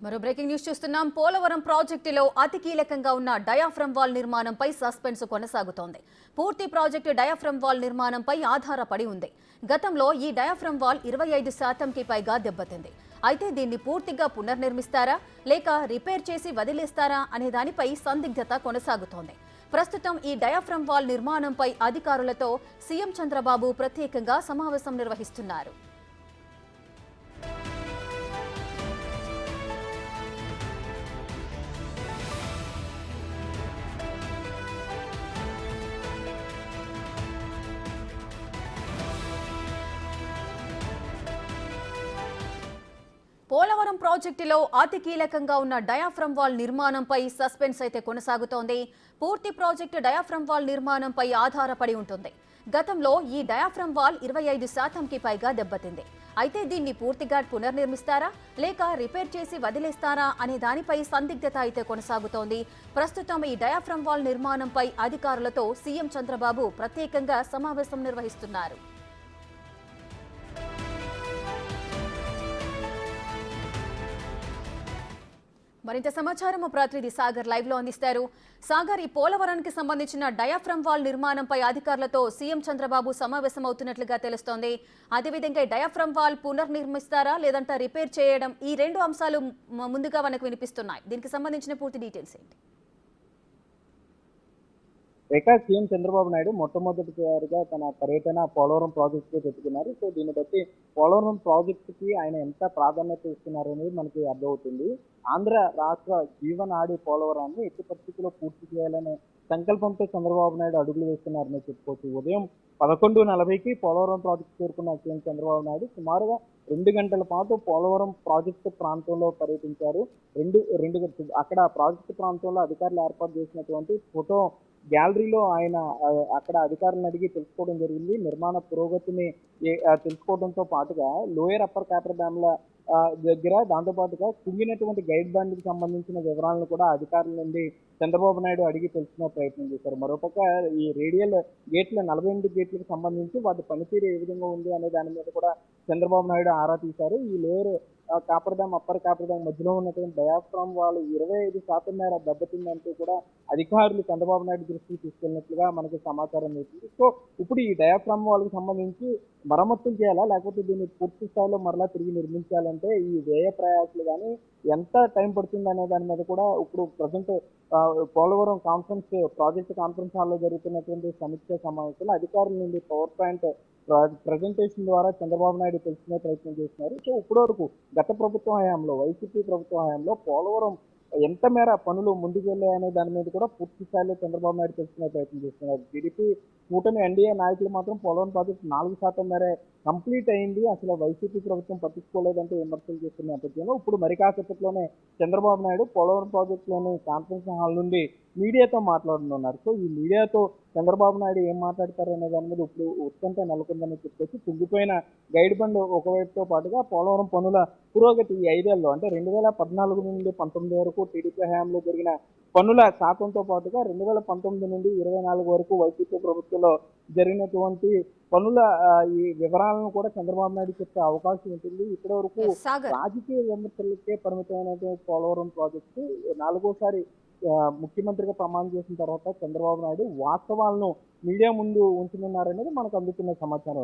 మరో breaking news చూస్తున్నాం. పోలవరం ప్రాజెక్టులో అతి కీలకంగా ఉన్న డయాఫ్రమ్ వాల్ నిర్మాణంపై సస్పెన్స్ కొనసాగుతోంది. పూర్తి ప్రాజెక్టు డయాఫ్రమ్ వాల్ నిర్మాణంపై ఆధారపడి ఉంది. గతంలో ఈ డయాఫ్రమ్ వాల్ 25%కి పైగా దెబ్బతింది. అయితే దీన్ని పూర్తిగా పునర్నిర్మిస్తారా లేక రిపేర్ చేసి వదిలేస్తారా అనే దానిపై సందిగ్ధత కొనసాగుతోంది. ప్రస్తుతం ఈ డయాఫ్రమ్ వాల్ నిర్మాణంపై అధికారులతో సీఎం చంద్రబాబు ప్రత్యేకంగా సమావేశం నిర్వహిస్తున్నారు. పోలవరం ప్రాజెక్టులో అతి కీలకంగా ఉన్న డయాఫ్రమ్ వాల్ నిర్మాణంపై సస్పెన్స్ అయితే కొనసాగుతోంది. పూర్తి ప్రాజెక్టు డయాఫ్రమ్ వాల్ నిర్మాణంపై ఆధారపడి ఉంటుంది. గతంలో ఈ డయాఫ్రమ్ వాల్ 25%కి పైగా దెబ్బతింది. అయితే దీన్ని పూర్తిగా పునర్నిర్మిస్తారా లేక రిపేర్ చేసి వదిలేస్తారా అనే దానిపై సందిగ్ధత అయితే కొనసాగుతోంది. ప్రస్తుతం ఈ డయాఫ్రమ్ వాల్ నిర్మాణంపై అధికారులతో సీఎం చంద్రబాబు ప్రత్యేకంగా సమావేశం నిర్వహిస్తున్నారు. మరింత సమాచారం ప్రతినిధి సాగర్ లైవ్ లో అందిస్తారు. సాగర్, ఈ పోలవరానికి సంబంధించిన డయాఫ్రమ్ వాల్ నిర్మాణంపై అధికారులతో సీఎం చంద్రబాబు సమావేశం అవుతున్నట్లుగా తెలుస్తోంది. అదేవిధంగా డయాఫ్రమ్ వాల్ పునర్నిర్మిస్తారా లేదంటే రిపేర్ చేయడం, ఈ రెండు అంశాలు ముందుగా మనకు వినిపిస్తున్నాయి. దీనికి సంబంధించిన పూర్తి డీటెయిల్స్ ఏంటి? సీఎం చంద్రబాబు నాయుడు మొట్టమొదటిసారిగా తన పర్యటన పోలవరం ప్రాజెక్టుకి పెట్టుకున్నారు. సో దీన్ని బట్టి పోలవరం ప్రాజెక్టుకి ఆయన ఎంత ప్రాధాన్యత ఇస్తున్నారు అనేది మనకి అర్థమవుతుంది. ఆంధ్ర రాష్ట్ర జీవనాడి పోలవరాన్ని ఎట్టి పరిస్థితుల్లో పూర్తి చేయాలనే సంకల్పంతో చంద్రబాబు నాయుడు అడుగులు వేస్తున్నారని చెప్పుకోవచ్చు. ఉదయం 11:40కి పోలవరం ప్రాజెక్టు చేరుకున్న సీఎం చంద్రబాబు నాయుడు సుమారుగా 2 గంటల పాటు పోలవరం ప్రాజెక్టు ప్రాంతంలో పర్యటించారు. అక్కడ ప్రాజెక్టు ప్రాంతంలో అధికారులు ఏర్పాటు చేసినటువంటి ఫోటో గ్యాలరీలో ఆయన అక్కడ అధికారులను అడిగి తెలుసుకోవడం జరిగింది. నిర్మాణ పురోగతిని తెలుసుకోవడంతో పాటుగా లోయర్ అప్పర్ కాపర్ డ్యామ్ల దగ్గర దాంతోపాటుగా కుంగినటువంటి గైడ్ బండ్కి సంబంధించిన వివరాలను కూడా అధికారుల నుండి చంద్రబాబు నాయుడు అడిగి తెలుసుకునే ప్రయత్నం చేశారు. మరోపక్క ఈ రేడియల్ గేట్ల 48 గేట్లకు సంబంధించి వాటి పనితీరు ఏ విధంగా ఉంది అనే దాని మీద కూడా చంద్రబాబు నాయుడు ఆరా తీశారు. ఈ lower copper dam upper coffer dam మధ్యలో ఉన్నటువంటి డయాఫ్రామ్ వాళ్ళు 25% మేర దెబ్బతిందంటూ కూడా అధికారులు చంద్రబాబు నాయుడు దృష్టికి తీసుకెళ్ళినట్లుగా మనకి సమాచారం వచ్చింది. సో ఇప్పుడు ఈ డయాఫ్రామ్ వాళ్ళకి సంబంధించి మరమ్మతులు చేయాలా లేకపోతే దీన్ని పూర్తి స్థాయిలో మరలా తిరిగి నిర్మించాలంటే ఈ వ్యయ ప్రయాసాలు కానీ ఎంత టైం పడుతుంది అనే దాని మీద కూడా ఇప్పుడు ప్రజెంట్ పోలవరం ప్రాజెక్ట్ కాన్ఫరెన్స్ హాల్లో జరుగుతున్నటువంటి సమీక్ష సమావేశంలో అధికారుల నుండి పవర్ పాయింట్ ప్రజెంటేషన్ ద్వారా చంద్రబాబు నాయుడు తెలుసుకునే ప్రయత్నం చేస్తున్నారు. సో ఇప్పటి వరకు గత ప్రభుత్వ హయాంలో వైసీపీ ప్రభుత్వ హయాంలో పోలవరం ఎంత మేర పనులు ముందుకు వెళ్ళాయనే దాని మీద కూడా పూర్తి స్థాయిలో చంద్రబాబు నాయుడు తెలుసుకునే ప్రయత్నం చేస్తున్నారు. టీడీపీ కూటమి ఎన్డీఏ నాయకులు మాత్రం పోలవరం ప్రాజెక్టు 4% మేరే కంప్లీట్ అయింది, అసలు వైసీపీ ప్రభుత్వం పట్టించుకోలేదంటే విమర్శలు చేస్తున్న నేపథ్యంలో ఇప్పుడు మరి కాసేపట్లోనే చంద్రబాబు నాయుడు పోలవరం ప్రాజెక్టులోని కాన్ఫరెన్స్ హాల్ నుండి మీడియాతో మాట్లాడనున్నారు. సో ఈ మీడియాతో చంద్రబాబు నాయుడు ఏం మాట్లాడతారు అనే దాని మీద ఇప్పుడు ఉత్కంఠ నెలకొందని చెప్పేసి కుంగిపోయిన గైడ్ బండ్ ఒకవైపుతో పాటుగా పోలవరం పనుల పురోగతి ఈ 5 ఏళ్లలో అంటే 2014 నుండి 19 వరకు టీడీపీ హయాంలో జరిగిన పనుల శాతంతో పాటుగా 2019 నుండి 24 వరకు వైసీపీ ప్రభుత్వంలో జరిగినటువంటి పనుల ఈ వివరాలను కూడా చంద్రబాబు నాయుడు చెప్పే అవకాశం ఉంటుంది. ఇప్పటి వరకు రాజకీయ విమర్శలకే పరిమితమైనటువంటి పోలవరం ప్రాజెక్టు 4వసారి ముఖ్యమంత్రిగా ప్రమాణం చేసిన తర్వాత చంద్రబాబు నాయుడు వాస్తవాలను మీడియా ముందు ఉంచనున్నారనేది మనకు అందుతున్న సమాచారం.